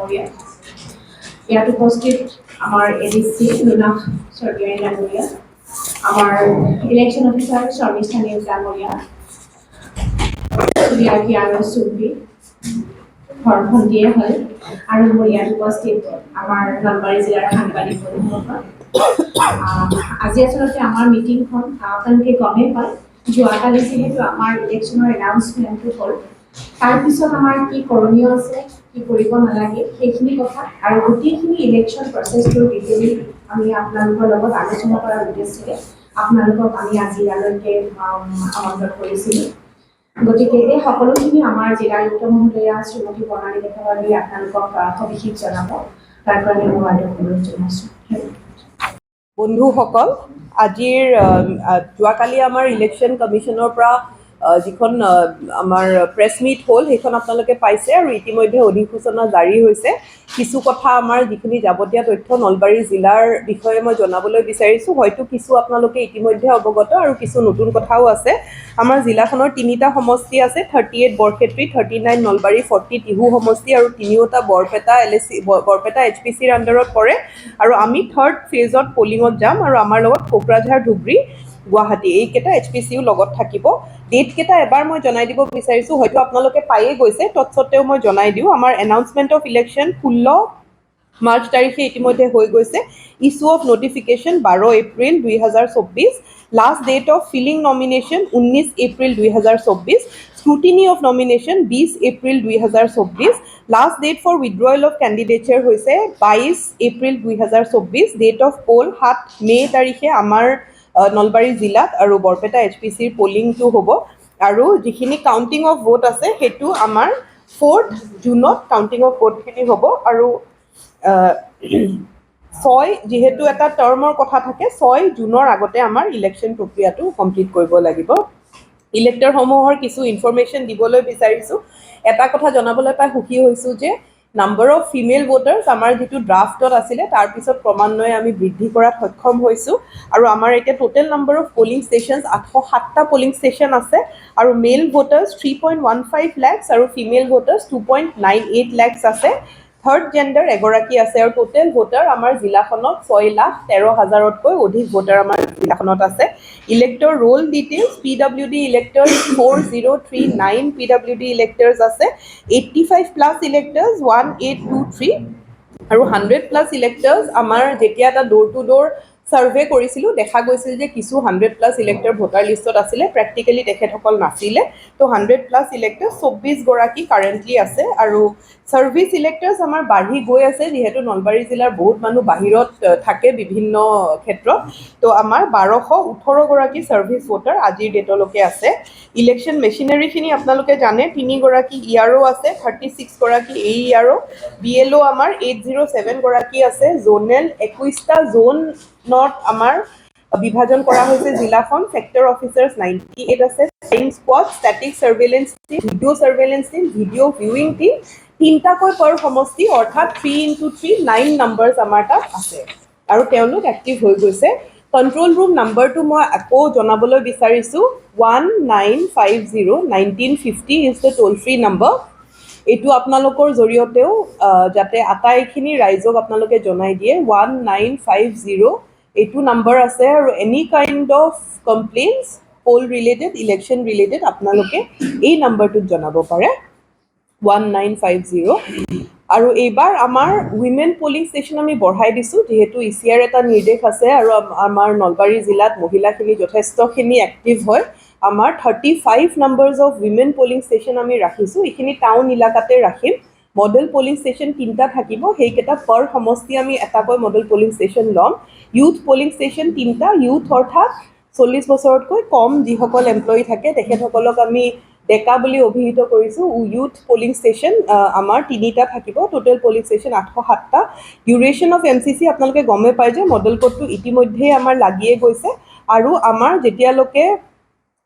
ডাঙৰীয়া ইয়াত উপস্থিত আমাৰ এডিসি নুনাফ চৰকাৰী ডাঙৰীয়া আমাৰ ইলেকশ্যন অফিচাৰ শৰ্মিষ্ঠা নেওগ ডাঙৰীয়া বিআৰপি আৰু সুবি ভণ্টিয়ে হয় আৰু মোৰ ইয়াত উপস্থিত আমাৰ নলবাৰী জিলাৰ সাংবাদিক বন্ধুসকল আজি আচলতে আমাৰ মিটিংখন আপোনালোকে গমেই পায় যোৱাকালি যিহেতু আমাৰ ইলেকশ্যনৰ এনাউন্সমেণ্টটো হ'ল তাৰপিছত আমাৰ কি কৰণীয় আছে কি কৰিব নালাগে সেইখিনি কথা আৰু গোটেইখিনি ইলেকশ্যন প্ৰচেছটোৰ ডিটেইলি আমি আপোনালোকৰ লগত আলোচনা কৰাৰ উদ্দেশ্যে আপোনালোকক আমি আজি ইয়ালৈকে আমন্ত্ৰণ কৰিছিলোঁ গতিকে এই সকলোখিনি আমাৰ জিলায়ুক্ত মহোদয়া শ্ৰীমতী প্ৰণালী দেখাবাৰীয়ে আপোনালোকক সবিশেষ জনাব তাৰ কাৰণে মই অনুৰোধ জনাইছোঁ বন্ধুসকল আজিৰ যোৱাকালি আমাৰ ইলেকশ্যন কমিশ্যনৰ পৰা যিখন আমাৰ প্ৰেছ মিট হ'ল সেইখন আপোনালোকে পাইছে আৰু ইতিমধ্যে অধিসূচনা জাৰি হৈছে কিছু কথা আমাৰ যিখিনি যাৱতীয় তথ্য নলবাৰী জিলাৰ বিষয়ে মই জনাবলৈ বিচাৰিছোঁ হয়তো কিছু আপোনালোকে ইতিমধ্যে অৱগত আৰু কিছু নতুন কথাও আছে আমাৰ জিলাখনৰ 3টা সমষ্টি আছে 38 বৰক্ষেত্ৰী 39 নলবাৰী 40 টিহু সমষ্টি আৰু 3টা বৰপেটা HPCৰ আণ্ডাৰত পৰে আৰু আমি 3rd ফেজত পলিঙত যাম আৰু আমাৰ লগত কোকৰাঝাৰ ধুবুৰী গুৱাহাটী এইকেইটা HPCও লগত থাকিব ডেট কেইটা এবাৰ মই জনাই দিব বিচাৰিছোঁ হয়তো আপোনালোকে পায়ে গৈছে তৎসত্ত্বেও মই জনাই দিওঁ আমাৰ এনাউন্সমেণ্ট অফ ইলেকশ্যন 16 মাৰ্চ তাৰিখে ইতিমধ্যে হৈ গৈছে issue of notification 12 April 2024 last date of filing nomination 19 April 2024 scrutiny of nomination 20 April 2024 last date for withdrawal of কেণ্ডিডেটছৰ হৈছে 22 April 2024 date of poll 7 May তাৰিখে আমাৰ নলবাৰী জিলাত আৰু বৰপেটা HPCৰ পলিংটো হ'ব আৰু যিখিনি কাউণ্টিং অফ ভোট আছে সেইটো আমাৰ 4th জুনত কাউণ্টিং অফ ভোটখিনি হ'ব আৰু 6 যিহেতু এটা টাৰ্মৰ কথা থাকে 6 জুনৰ আগতে আমাৰ ইলেকশ্যন প্ৰক্ৰিয়াটো কমপ্লিট কৰিব লাগিব ইলেক্টৰসমূহৰ কিছু ইনফৰমেশ্যন দিবলৈ বিচাৰিছোঁ এটা কথা জনাবলৈ পাই সুখী হৈছোঁ যে নাম্বাৰ অফ ফিমেল ভোটাৰ্ছ আমাৰ যিটো ড্ৰাফটত আছিলে তাৰপিছত ক্ৰমান্বয়ে আমি বৃদ্ধি কৰাত সক্ষম হৈছোঁ আৰু আমাৰ এতিয়া total number of polling stations 807টা পলিং ষ্টেচন আছে আৰু মেল ভোটাৰ্ছ 3.15 লাখ আৰু ফিমেল ভোটাৰ্ছ 2.98 লাখ আছে থাৰ্ড জেণ্ডাৰ এগৰাকী আছে আৰু টোটেল ভোটাৰ আমাৰ জিলাখনত 6,13,000তকৈ অধিক ভোটাৰ আমাৰ জিলাখনত আছে elector roll details PWD ইলেক্টৰ্ছ 4039 PWD ইলেক্টৰ্ছ আছে 85 প্লাছ ইলেক্টৰ্ছ 1823 আৰু 100 প্লাছ ইলেক্টৰ্ছ আমাৰ যেতিয়া এটা ডোৰ টু ডোৰ সাৰ্ভে কৰিছিলোঁ দেখা গৈছিল যে কিছু 100 প্লাছ ইলেক্টৰ ভোটাৰ লিষ্টত আছিলে প্ৰেক্টিকেলি তেখেতসকল নাছিলে তো 100 প্লাছ ইলেক্টৰ 24 গৰাকী কাৰেণ্টলি আছে আৰু সাৰ্ভিস ইলেক্টৰ্ছ আমাৰ বাঢ়ি গৈ আছে যেহেতু নলবাৰী জিলাৰ বহুত মানুহ বাহিৰত থাকে বিভিন্ন ক্ষেত্ৰত তো আমাৰ 1218 গৰাকী সাৰ্ভিস ভোটাৰ আজিৰ ডেটলৈকে আছে ইলেকশ্যন মেচিনাৰীখিনি আপোনালোকে জানে 3 গৰাকী ERO আছে 36 গৰাকী AERO BLO আমাৰ 807 গৰাকী আছে জোনেল 21টা জোনত আমাৰ বিভাজন কৰা হৈছে জিলাখন সেক্টৰ অফিচাৰ্ছ 98 আছে flying squad static surveillance team video' surveillance team video' viewing team 3টাকৈ per সমষ্টি অৰ্থাৎ 3x3 9 নাম্বাৰছ আমাৰ তাত আছে আৰু তেওঁলোক এক্টিভ হৈ গৈছে কন্ট্ৰোল ৰুম নাম্বাৰটো মই আকৌ জনাবলৈ বিচাৰিছোঁ 1950 is the toll free number এইটো আপোনালোকৰ জৰিয়তেও যাতে আটাইখিনি ৰাইজক আপোনালোকে জনাই দিয়ে 1950 এইটো নাম্বাৰ আছে আৰু any kind of complaints poll related election related আপোনালোকে এই নাম্বাৰটোত জনাব পাৰে 1950 আৰু এইবাৰ আমাৰ উইমেন পলিং ষ্টেচন আমি বঢ়াই দিছোঁ যিহেতু ECR এটা নিৰ্দেশ আছে আৰু আমাৰ নলবাৰী জিলাত মহিলাখিনি যথেষ্টখিনি এক্টিভ হয় আমাৰ 35 numbers of women polling station আমি ৰাখিছোঁ এইখিনি টাউন ইলাকাতে ৰাখিম মডেল পলিং ষ্টেচন 3টা থাকিব সেইকেইটা per সমষ্টি আমি এটাকৈ মডেল পলিং ষ্টেচন ল'ম ইউথ পলিং ষ্টেচন 3টা ইউথ অৰ্থাৎ 40 বছৰতকৈ কম যিসকল এমপ্লয়ী থাকে তেখেতসকলক আমি ডেকা বুলি অভিহিত কৰিছোঁ ইউথ পলিং ষ্টেচন আমাৰ 3টা থাকিব টোটেল পলিং ষ্টেচন 807টা ডিউৰেশ্যন অফ MCC আপোনালোকে গমে পায় যে মডেল কোডটো ইতিমধ্যে আমাৰ লাগিয়ে গৈছে আৰু আমাৰ যেতিয়ালৈকে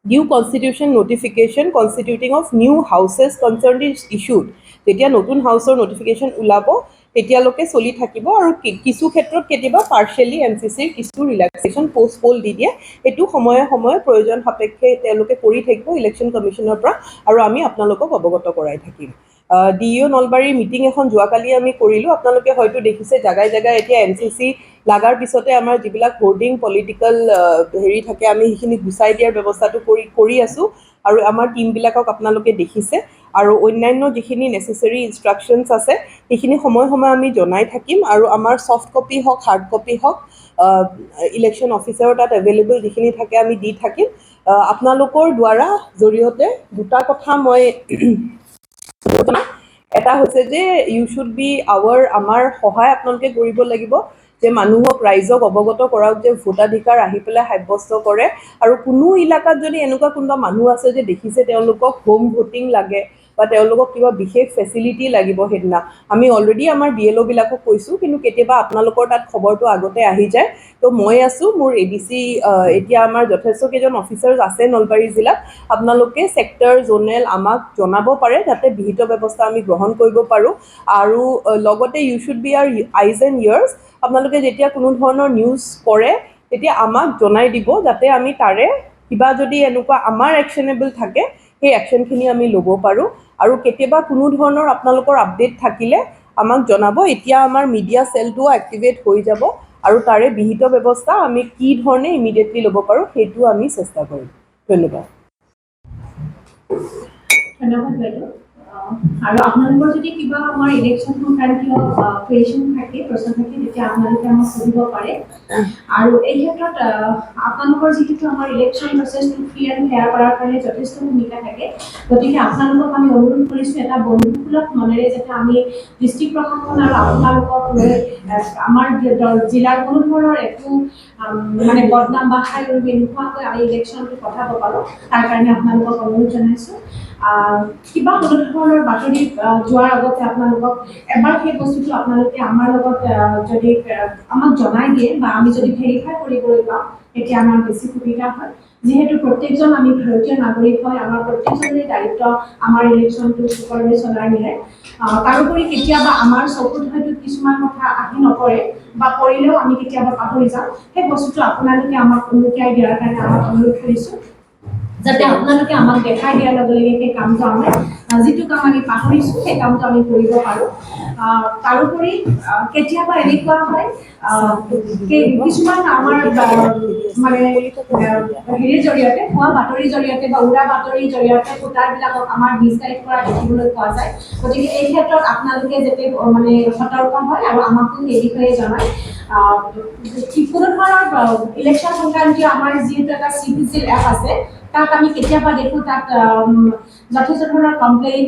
new constitution notification constituting of new houses concern is issued যেতিয়া নতুন হাউচৰ নটিফিকেশ্যন ওলাব তেতিয়ালৈকে চলি থাকিব আৰু কিছু ক্ষেত্ৰত কেতিয়াবা পাৰ্চিয়েলি MCCৰ কিছু ৰিলেক্সেশ্যন পোষ্টপল দি দিয়ে এইটো সময়ে সময়ে প্ৰয়োজন সাপেক্ষে তেওঁলোকে কৰি থাকিব ইলেকশ্যন কমিশ্যনৰ পৰা আৰু আমি আপোনালোকক অৱগত কৰাই থাকিম DEO নলবাৰীৰ মিটিং এখন যোৱাকালি আমি কৰিলোঁ। আপোনালোকে হয়তো দেখিছে জাগাই জাগাই এতিয়া NCC লাগাৰ পিছতে আমাৰ যিবিলাক হোৰ্ডিং পলিটিকেল হেৰি থাকে আমি সেইখিনি গুচাই দিয়াৰ ব্যৱস্থাটো কৰি আছোঁ আৰু আমাৰ টীমবিলাকক আপোনালোকে দেখিছে আৰু অন্যান্য যিখিনি নেচেচেৰী ইনষ্ট্ৰাকশ্যনছ আছে সেইখিনি সময়ে সময়ে আমি জনাই থাকিম আৰু আমাৰ ছফ্ট কপি হওক হাৰ্ড কপি হওক ইলেকশ্যন অফিচাৰৰ তাত এভেইলেবল যিখিনি থাকে আমি দি থাকিম। আপোনালোকৰ দ্বাৰা জৰিয়তে দুটা কথা মই এটা হৈছে যে ইউ শ্বুড বি আমাৰ সহায় আপোনালোকে কৰিব লাগিব যে মানুহক ৰাইজক অৱগত কৰাওক যে ভোটাধিকাৰ আহি পেলাই সাব্যস্ত কৰে আৰু কোনো এলেকাত যদি এনেকুৱা কোনোবা মানুহ আছে যে দেখিছে তেওঁলোকক হোম ভোটিং লাগে বা তেওঁলোকক কিবা বিশেষ ফেচিলিটি লাগিব সেইদিনা আমি অলৰেডি আমাৰ BLO বিলাকক কৈছোঁ কিন্তু কেতিয়াবা আপোনালোকৰ তাত খবৰটো আগতে আহি যায় তো মই আছোঁ মোৰ ADC এতিয়া আমাৰ যথেষ্ট কেইজন অফিচাৰ্ছ আছে নলবাৰী জিলাত আপোনালোকে ছেক্টৰ জোনেল আমাক জনাব পাৰে যাতে বিহিত ব্যৱস্থা আমি গ্ৰহণ কৰিব পাৰোঁ আৰু লগতে you should be our eyes and ears আপোনালোকে যেতিয়া কোনো ধৰণৰ নিউজ কৰে তেতিয়া আমাক জনাই দিব যাতে আমি তাৰে কিবা যদি এনেকুৱা আমাৰ একশ্যনেবল থাকে সেই একশ্যনখিনি আমি ল'ব পাৰোঁ আৰু কেতিয়াবা কোনো ধৰণৰ আপোনালোকৰ আপডেট থাকিলে আমাক জনাব এতিয়া আমাৰ মিডিয়া চেলটোও এক্টিভেট হৈ যাব আৰু তাৰে বিহিত ব্যৱস্থা আমি কি ধৰণে ইমিডিয়েটলি ল'ব পাৰোঁ সেইটো আমি চেষ্টা কৰিম ধন্যবাদ ধন্যবাদ বাইদেউ আৰু আপোনালোকৰ যদি কিবা আমাৰ ইলেকশ্যন সংক্ৰান্তীয় কুৱেশ্যন থাকে প্ৰশ্ন থাকে তেতিয়া আপোনালোকে আমাক সুধিব পাৰে আৰু এই ক্ষেত্ৰত আপোনালোকৰ যিহেতু আমাৰ ইলেকশ্যন প্ৰচেছটো ফ্ৰী এণ্ড ফেয়াৰ কৰাৰ কাৰণে যথেষ্ট ভূমিকা থাকে গতিকে আপোনালোকক আমি অনুৰোধ কৰিছোঁ এটা বন্ধুসুলভ মনেৰে যাতে আমি ডিষ্ট্ৰিক্ট প্ৰশাসন আৰু আপোনালোকক লৈ আমাৰ জিলাৰ কোনো ধৰণৰ একো মানে বদনাম বা হাই উৰুমি নোহোৱাকৈ আমি ইলেকশ্যনটো পঠাব পাৰোঁ তাৰ কাৰণে আপোনালোকক অনুৰোধ জনাইছোঁ কিবা কোনো ধৰণৰ বাতৰি যোৱাৰ আগতে আপোনালোকক এবাৰ সেই বস্তুটো আপোনালোকে আমাৰ লগত যদি আমাক জনাই দিয়ে বা আমি যদি ভেৰিফাই কৰিবলৈ পাওঁ তেতিয়া আমাৰ বেছি সুবিধা হয় যিহেতু প্ৰত্যেকজন আমি ভাৰতীয় নাগৰিক হয় আমাৰ প্ৰত্যেকজনৰে দায়িত্ব আমাৰ ইলেকশ্যনটো সুকলমে চলাই নিলে তাৰোপৰি কেতিয়াবা আমাৰ চকুত হয়তো কিছুমান কথা আহি নপৰে বা পৰিলেও আমি কেতিয়াবা পাহৰি যাওঁ সেই বস্তুটো আপোনালোকে আমাক উনুকিয়াই দিয়াৰ কাৰণে আমাক অনুৰোধ কৰিছোঁ যাতে আপোনালোকে আমাক দেখাই দিয়াৰ লগে লগে সেই কামটো আমি যিটো কাম আমি পাহৰিছোঁ সেই কামটো আমি কৰিব পাৰোঁ তাৰোপৰি কেতিয়াবা এনেকুৱা হয় কিছুমান আমাৰ মানে হেৰিৰ জৰিয়তে ভুৱা বাতৰিৰ জৰিয়তে বা উৰা বাতৰিৰ জৰিয়তে ভোটাৰবিলাকক আমাৰ মিছগাইড কৰা দেখিবলৈ পোৱা যায় গতিকে এই ক্ষেত্ৰত আপোনালোকে যাতে মানে সতৰ্ক হয় আৰু আমাকো এই বিষয়ে জনায় কোনো ধৰণৰ ইলেকশ্যন সংক্ৰান্তীয় আমাৰ যিহেতু এটা CVGIL এপ আছে তাত আমি কেতিয়াবা দেখোঁ তাত যথেষ্ট ধৰণৰ কমপ্লেইন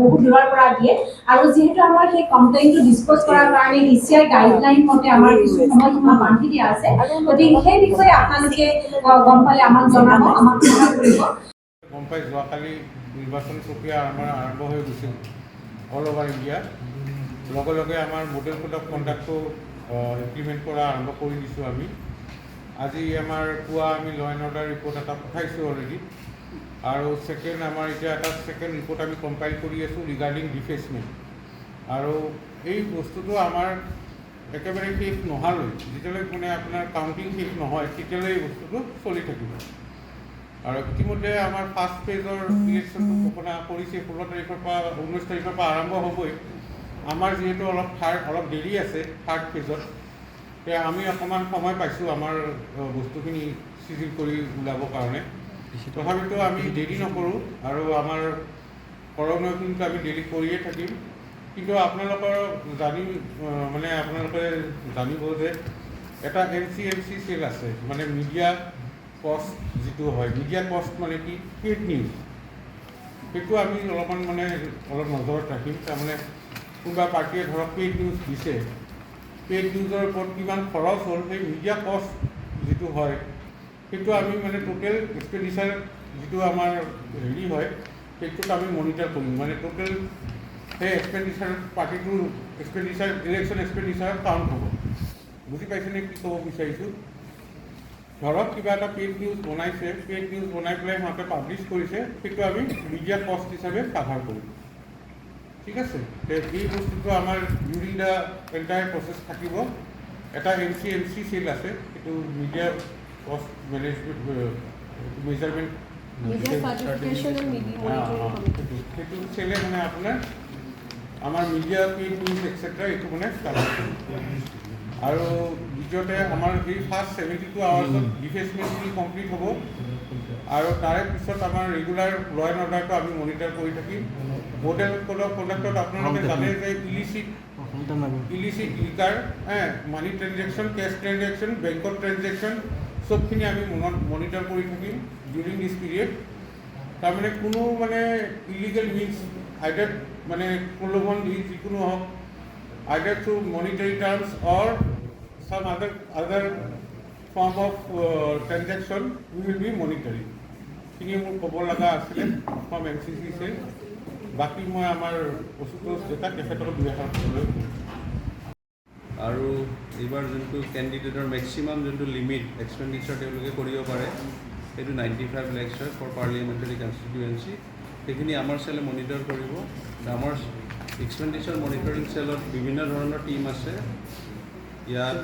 বহুত দূৰৰ পৰা দিয়ে আৰু যিহেতু আমাৰ সেই কমপ্লেইনটো ডিছপ'জ কৰাৰ কাৰণে ECI গাইডলাইন মতে আমাৰ কিছু সময়সীমা বান্ধি দিয়া আছে গতিকে সেই বিষয়ে আপোনালোকে গম পালে আমাক জনাব আমাক সহায় কৰিব গম পাই যোৱাকালি নিৰ্বাচন প্ৰক্ৰিয়া আৰম্ভ হৈ গৈছিল অল অভাৰ ইণ্ডিয়াত লগে লগে আমাৰ মডেল কোড অফ কণ্ডাক্টটো ইমপ্লিমেণ্ট কৰা আৰম্ভ কৰি দিছোঁ আমি আজি আমাৰ পুৱা আমি ল এণ্ড অৰ্ডাৰ ৰিপৰ্ট এটা পঠাইছোঁ অলৰেডি আৰু ছেকেণ্ড আমাৰ এতিয়া এটা ছেকেণ্ড ৰিপৰ্ট আমি কম্পাইল কৰি আছোঁ ৰিগাৰ্ডিং ডিফেচমেণ্ট আৰু এই বস্তুটো আমাৰ একেবাৰে শেষ নোহোৱালৈ যেতিয়ালৈ মানে আপোনাৰ কাউণ্টিং শেষ নহয় তেতিয়ালৈ এই বস্তুটো চলি থাকিব আৰু ইতিমধ্যে আমাৰ ফাৰ্ষ্ট ফেজৰ ইলেকশ্যনটো ঘোষণা কৰিছে 16 তাৰিখৰ পৰা 19 তাৰিখৰ পৰা আৰম্ভ হ'বই আমাৰ যিহেতু অলপ দেৰি আছে থাৰ্ড ফেজত আমি অকণমান সময় পাইছোঁ আমাৰ বস্তুখিনি চিজিল কৰি ওলাবৰ কাৰণে তথাপিতো আমি দেৰি নকৰোঁ আৰু আমাৰ কৰণীয়খিনিতো আমি দেৰি কৰিয়ে থাকিম কিন্তু আপোনালোকৰ আপোনালোকে জানিব যে এটা NCMC চেল আছে মানে মিডিয়া কষ্ট যিটো হয় মিডিয়া কষ্ট মানে কি পেইড নিউজ সেইটো আমি অলপমান অলপ নজৰত ৰাখিম তাৰমানে কোনোবা পাৰ্টীয়ে ধৰক পেইড নিউজ দিছে পেইড নিউজৰ ওপৰত কিমান খৰচ হ'ল সেই মিডিয়া কষ্ট যিটো হয় সেইটো আমি টোটেল এক্সপেণ্ডিচাৰ যিটো আমাৰ হেৰি হয় সেইটোত আমি মনিটৰ কৰিম টোটেল সেই এক্সপেণ্ডিচাৰ পাৰ্টিটোৰ এক্সপেণ্ডিচাৰ ইলেকশ্যন এক্সপেণ্ডিচাৰত কাউণ্ট হ'ব বুজি পাইছেনে কি ক'ব বিচাৰিছোঁ ধৰক কিবা এটা পেইড নিউজ বনাইছে পেইড নিউজ বনাই পেলাই সিহঁতে পাব্লিছ কৰিছে সেইটো আমি মিডিয়া কষ্ট হিচাপে কাভাৰ কৰিম ঠিক আছে এই বস্তুটো আমাৰ ডিউৰিং দ্য এণ্টায়াৰ প্ৰচেছ থাকিব এটা NCMC চেল আছে সেইটো মিডিয়া কষ্ট মেনেজমেণ্ট মেজাৰমেণ্ট সেইটো চেলে আপোনাৰ আমাৰ মিডিয়া পেইড নিউজ এক্সেট্ৰা এইটো মানে ষ্টাৰ্ট কৰিম আৰু দ্বিতীয়তে আমাৰ এই ফাৰ্ষ্ট 72 আৱাৰ্ছত ৰিফ্ৰেছমেণ্টখিনি কমপ্লিট হ'ব আৰু তাৰে পিছত আমাৰ ৰেগুলাৰ ল এণ্ড অৰ্ডাৰটো আমি মনিটৰ কৰি থাকিম মডেল কোড অফ কণ্ডাক্টত আপোনালোকে জানে যে ইলিচিট লিকাৰ মানি ট্ৰেনজেকশ্যন কেছ ট্ৰেনজেকশ্যন বেংকত ট্ৰেনজেকশ্যন চবখিনি আমি মনিটৰ কৰি থাকিম ডিউৰিং দিছ পিৰিয়ড তাৰমানে কোনো মানে ইলিগেল মিনছ আইডাৰ মানে প্ৰলোভন দি যিকোনো হওক আইডাৰ through monetary terms or some other form of transaction we will be monitoring. Kini মোৰ ক'ব লগা আছিলে from MCC se বাকি মই আমাৰ অসুতোষ যেটা তেখেতক দুইখন ক'বলৈ আৰু এইবাৰ যোনটো কেণ্ডিডেটৰ মেক্সিমাম যোনটো লিমিট এক্সপেণ্ডিচাৰ তেওঁলোকে কৰিব পাৰে সেইটো 95 lakhs হয় ফৰ পাৰ্লিয়ামেণ্টাৰী কনষ্টিটুৱেঞ্চি সেইখিনি আমাৰ চেলে মনিটৰ কৰিব আমাৰ এক্সপেণ্ডিচাৰ মনিটৰিং চেলত বিভিন্ন ধৰণৰ টীম আছে ইয়াত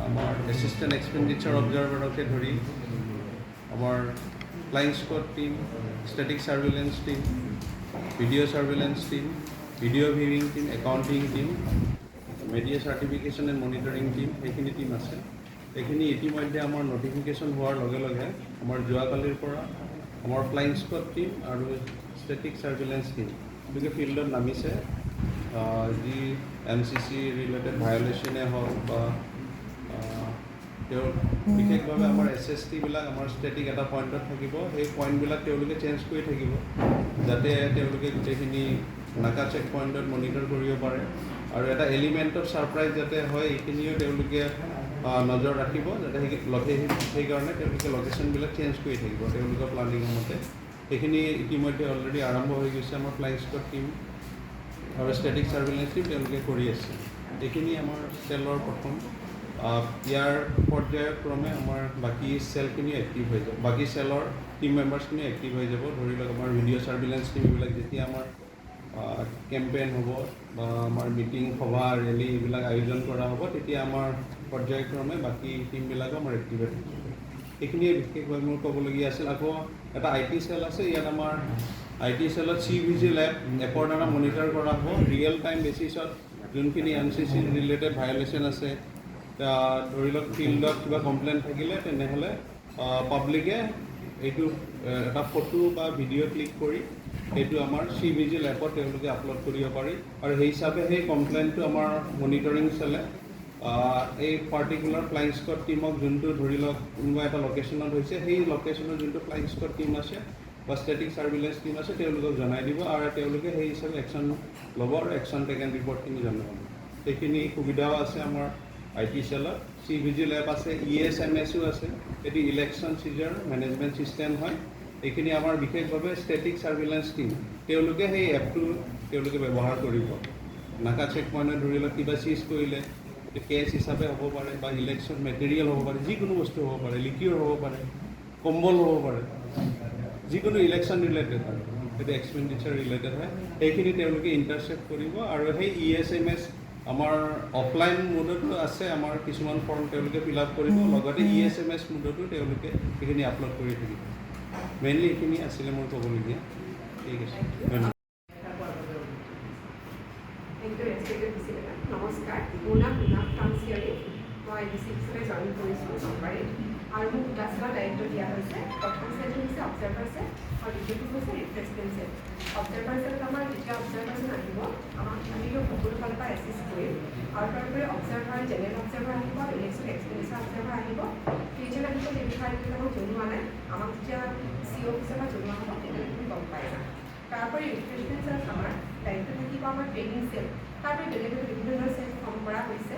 আমাৰ এছিষ্টেণ্ট এক্সপেণ্ডিচাৰ অবজাৰভাৰকে ধৰি আমাৰ flying squad team static surveillance team video' surveillance team video' viewing team accounting team media certification and monitoring team সেইখিনি টীম আছে এইখিনি ইতিমধ্যে আমাৰ নটিফিকেশ্যন হোৱাৰ লগে লগে আমাৰ যোৱাকালিৰ পৰা আমাৰ ফ্লাইং স্কোৱাড টীম আৰু ষ্টেটিক ছাৰ্ভিলেঞ্চ টীম গতিকে ফিল্ডত নামিছে যি MCC ৰিলেটেড ভায়লেশ্যনে হওক বা তেওঁৰ বিশেষভাৱে আমাৰ SSTবিলাক আমাৰ ষ্টেটিক এটা পইণ্টত থাকিব সেই পইণ্টবিলাক তেওঁলোকে চেঞ্জ কৰি থাকিব যাতে তেওঁলোকে গোটেইখিনি নাকা চেক পইণ্টত মনিটৰ কৰিব পাৰে আৰু এটা এলিমেণ্ট অফ ছাৰপ্ৰাইজ যাতে হয় এইখিনিও তেওঁলোকে নজৰ ৰাখিব যাতে সেইকাৰণে তেওঁলোকে লোকেশ্যনবিলাক চেঞ্জ কৰি থাকিব তেওঁলোকৰ প্লানিঙৰ মতে সেইখিনি ইতিমধ্যে অলৰেডি আৰম্ভ হৈ গৈছে আমাৰ ফ্লাইং স্কোৱাড টীম আৰু ষ্টেটিক ছাৰ্ভিলেঞ্চ টীম তেওঁলোকে কৰি আছে এইখিনি আমাৰ চেলৰ প্ৰথম ইয়াৰ পৰ্যায়ক্ৰমে আমাৰ বাকী চেলখিনি এক্টিভ হৈ যাব বাকী চেলৰ টিম মেম্বাৰ্ছখিনি এক্টিভ হৈ যাব ধৰি লওক আমাৰ ভিডিঅ' ছাৰ্ভিলেঞ্চ টীমবিলাক যেতিয়া আমাৰ কেম্পেইন হ'ব বা আমাৰ মিটিং সভা ৰেলী এইবিলাক আয়োজন কৰা হ'ব তেতিয়া আমাৰ পৰ্যায়ক্ৰমে বাকী টীমবিলাকো আমাৰ এক্টিভেট হ'ব এইখিনিয়ে বিশেষভাৱে মোৰ ক'বলগীয়া আছিল আকৌ এটা IT চেল আছে ইয়াত আমাৰ IT চেলত CVG লেব এপৰ দ্বাৰা মনিটৰ কৰা হ'ব ৰিয়েল টাইম বেচিছত যোনখিনি MCC ৰিলেটেড ভায়লেশ্যন আছে ধৰি লওক ফিল্ডত কিবা কমপ্লেইন থাকিলে তেনেহ'লে পাব্লিকে এইটো এটা ফটো বা ভিডিঅ' ক্লিক কৰি সেইটো আমাৰ CVG লেবত তেওঁলোকে আপলোড কৰিব পাৰি আৰু সেই হিচাপে সেই কমপ্লেইনটো আমাৰ মনিটৰিং চেলে এই পাৰ্টিকুলাৰ ফ্লাইং স্কোৱাড টীমক যোনটো ধৰি লওক কোনোবা এটা লোকেশ্যনত হৈছে সেই লোকেশ্যনৰ যোনটো ফ্লাইং স্কোৱাড টীম আছে বা ষ্টেটিক ছাৰ্ভিলেঞ্চ টীম আছে তেওঁলোকক জনাই দিব আৰু তেওঁলোকে সেই হিচাপে একশ্যন ল'ব আৰু একশ্যন টেকেন ৰিপৰ্টখিনি জনাব সেইখিনি সুবিধাও আছে আমাৰ IT চেলত CVG লেব আছে ESMSও আছে এটি ইলেকশ্যন চিজাৰ মেনেজমেণ্ট চিষ্টেম হয় এইখিনি আমাৰ বিশেষভাৱে ষ্টেটিক ছাৰ্ভিলেঞ্চ টীম তেওঁলোকে সেই এপটো তেওঁলোকে ব্যৱহাৰ কৰিব নাকা চেক পইণ্টত ধৰি লওক কিবা চিজ কৰিলে কেছ হিচাপে হ'ব পাৰে বা ইলেকশ্যন মেটেৰিয়েল হ'ব পাৰে যিকোনো বস্তু হ'ব পাৰে লিকিউৰ হ'ব পাৰে কম্বল হ'ব পাৰে যিকোনো ইলেকশ্যন ৰিলেটেড হয় সেইটো এক্সপেণ্ডিচাৰ ৰিলেটেড হয় সেইখিনি তেওঁলোকে ইণ্টাৰচেপ্ট কৰিব আৰু সেই ESMS আমাৰ অফলাইন মোডতো আছে আমাৰ কিছুমান ফৰ্ম তেওঁলোকে ফিল আপ কৰিব লগতে ESMS মোডতো তেওঁলোকে সেইখিনি আপলোড কৰি থাকিব মেইনলি এইখিনি আছিলে মোৰ ক'বলগীয়া ঠিক আছে ধন্যবাদ নমস্কাৰ মোৰ নাম মীনা ফ্ৰান্সিয়াৰী মই ডিচি হিচাপে জইন কৰিছোঁ চৰকাৰী আৰু মোক দুটা চেলৰ দায়িত্ব দিয়া হৈছে প্ৰথম চেলটো হৈছে অবজাৰ্ভাৰ চেল আৰু দ্বিতীয়টো হৈছে ৰিফ্ৰেছমেণ্ট চেল অবজাৰ্ভাৰ চেলত আমাৰ যেতিয়া অবজাৰ্ভাৰজন আহিব আমাক আমি সকলো ফালৰ পৰা এছিষ্ট কৰিম আৰু তাৰোপৰি অবজাৰ্ভাৰ জেনেৰেল অবজাৰ্ভাৰ আহিব ইলেকশ্যন এক্সপেণ্ডিচাৰ অবজাৰ্ভাৰ আহিব কেইজন আহিব সেই বিষয়ে আমাক জনোৱা নাই আমাক যেতিয়া CO হিচাপে জনোৱা হ'ব তেতিয়া আমি গম পাই যাম তাৰোপৰি ৰিফ্ৰেছমেণ্ট চেলত আমাৰ দায়িত্ব থাকিব আমাৰ ট্ৰেইনিং চেল তাৰোপৰি বেলেগ বেলেগ বিভিন্ন ধৰণৰ চেল ফৰ্ম কৰা হৈছে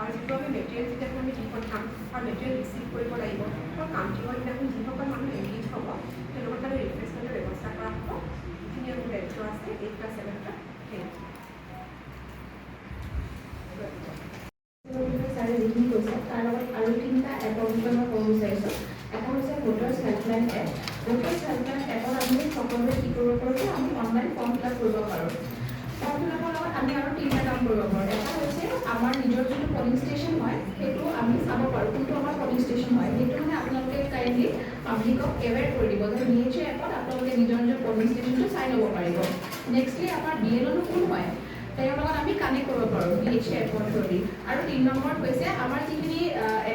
আৰু যিটো আমি মেটেৰিয়েল যেতিয়া আমি যিখন কাম আৰু মেটেৰিয়েল ৰিচিভ কৰিব লাগিব আৰু কামটিঙৰ দিনাখন যিসকল মানুহ এংগেজ হ'ব তেওঁলোকৰ কাৰণে ৰিফ্ৰেছমেণ্টৰ ব্যৱস্থা কৰা হ'ব যিখিনি আমাৰ দায়িত্ব আছে এই ক্লাছ 7ত ছাৰে যিখিনি কৈছে তাৰ লগত আৰু তিনিটা এপৰ বিষয়ে মই ক'ব বিচাৰিছোঁ এটা হৈছে voters helpline app voters helpline এপত আমি সকলোৱে কি কৰিব পাৰোঁ যে আমি অনলাইন ফৰ্ম ফিল আপ কৰিব পাৰোঁ ফৰ্ম ফিল আপৰ লগত আমি আৰু তিনিটা কাম কৰিব পাৰোঁ এটা হৈছে আমাৰ নিজৰ যোনটো পলিং ষ্টেচন হয় সেইটো আমি চাব পাৰোঁ কোনটো আমাৰ পলিং ষ্টেচন হয় সেইটো মানে আপোনালোকে কাইণ্ডলি পাব্লিকক এৱেৰ কৰি দিব যে BHA এপত আপোনালোকে নিজৰ নিজৰ পলিং ষ্টেচনটো চাই ল'ব পাৰিব নেক্সটলি আমাৰ DLOনো কোন হয় তেওঁৰ লগত আমি কানেক্ট কৰিব পাৰোঁ BHA এপৰ থ্ৰুদি আৰু 3 নম্বৰত হৈছে আমাৰ যিখিনি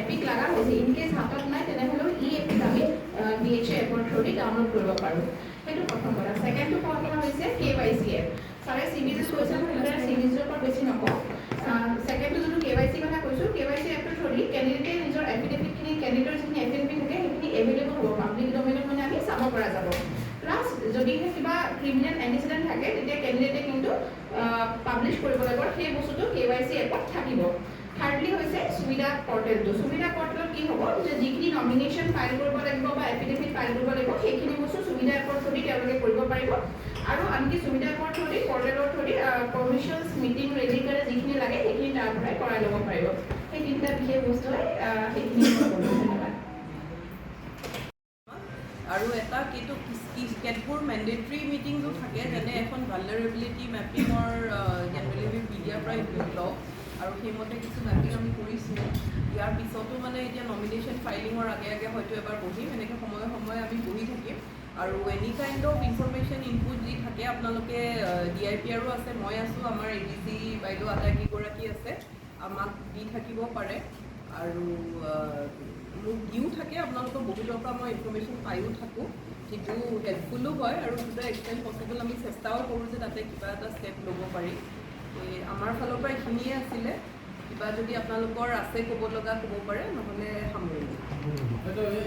এপিক লগা হৈছে ইনকেছ হাতত নাই তেনেহ'লেও এপিক আমি BHA এপৰ থ্ৰুদি ডাউনলোড কৰিব পাৰোঁ সেইটো প্ৰথম কথা ছেকেণ্ডটো কথা হৈছে KYC এপ ছাৰে চিৰিজ কৈছে মই চিৰিজৰ পৰা বেছি নকওঁ ছেকেণ্ডটো যোনটো KYC কথা কৈছোঁ KYC এপটোৰ থ্ৰুদি কেণ্ডিডেটে নিজৰ এফিডেভিটখিনি কেণ্ডিডেটৰ যিখিনি এফিডেভিট থাকে সেইখিনি এভেইলেবল হ'ব পাব্লিক ডমেইনত মানে আমি চাব পৰা যাব প্লাছ যদিহে কিবা ক্ৰিমিনেল এণ্টিচিডেণ্ট থাকে তেতিয়া কেণ্ডিডেটে কিন্তু পাব্লিছ কৰিব লাগিব সেই বস্তুটো KYC এপত থাকিব থাৰ্ডলি হৈছে সুবিধা পৰ্টেলটো সুবিধা পৰ্টেলত কি হ'ব যে যিখিনি নমিনেশ্যন ফাইল কৰিব লাগিব বা এফিডেভিট ফাইল কৰিব লাগিব সেইখিনি বস্তু সুবিধা এপৰ থ্ৰুদি তেওঁলোকে কৰিব পাৰিব আৰু আনকি সুবিধা এপৰ থ্ৰুদি পৰ্টেলৰ থ্ৰুদি পাৰ্মিশ্যনছ মিটিং ৰেডি কৰে যিখিনি লাগে সেইখিনি তাৰ পৰাই কৰাই ল'ব পাৰিব সেই তিনিটা বিশেষ বস্তুৱে সেইখিনি ধন্যবাদ আৰু এটা কিন্তু কেতবোৰ মেণ্ডেটৰী মিটিংছো থাকে যেনে এখন ভালনাৰেবিলিটি মেপিঙৰ জেনেৰেলি মিডিয়াৰ পৰা ইনপুট লওঁ আৰু সেইমতে কিছু মেপিং আমি কৰিছোঁ ইয়াৰ পিছতো মানে এতিয়া নমিনেশ্যন ফাইলিঙৰ আগে আগে হয়তো এবাৰ বহিম এনেকৈ সময়ে সময়ে আমি বহি থাকিম আৰু any kind of information input যি থাকে আপোনালোকে DIPRও আছে মই আছোঁ আমাৰ ADC বাইদেউ আটাইকেইগৰাকী আছে আমাক দি থাকিব পাৰে আৰু মোক দিও থাকে আপোনালোকৰ বহুতৰ পৰা মই ইনফৰমেশ্যন পায়ো থাকোঁ যিটো হেল্পফুলো হয় আৰু টু দ্য এক্সটেণ্ট পচিবল আমি চেষ্টাও কৰোঁ যে তাতে কিবা এটা ষ্টেপ ল'ব পাৰি আমাৰ ফালৰ পৰা এইখিনিয়ে আছিলে কিবা যদি আপোনালোকৰ আছে ক'ব লগা ক'ব পাৰে নহ'লে সামৰিম